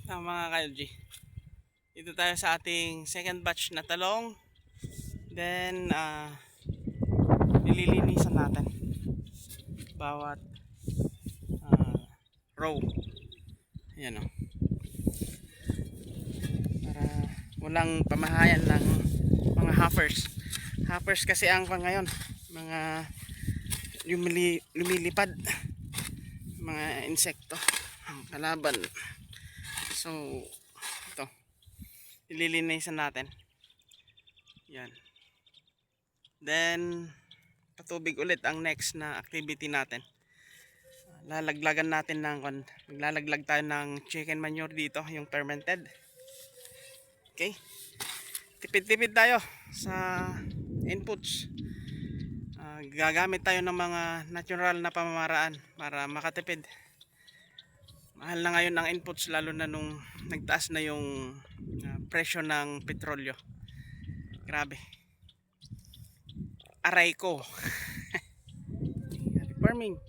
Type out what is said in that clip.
Mga ka-LG, dito tayo sa ating second batch na talong. Then nililinisan natin bawat row. Ayan o, para walang pamahayan ng mga hoppers kasi ang ngayon mga lumilipad, mga insekto ang kalaban. So ito, nililinisan natin yan. Then patubig ulit ang next na activity natin. Lalaglagan natin ng maglalaglag tayo ng chicken manure dito, yung fermented. Okay, tipid-tipid tayo sa inputs. Gagamit tayo ng mga natural na pamamaraan para makatipid. Mahal na ngayon ang inputs, lalo na nung nagtaas na yung presyo ng petrolyo. Grabe, aray ko. Farming.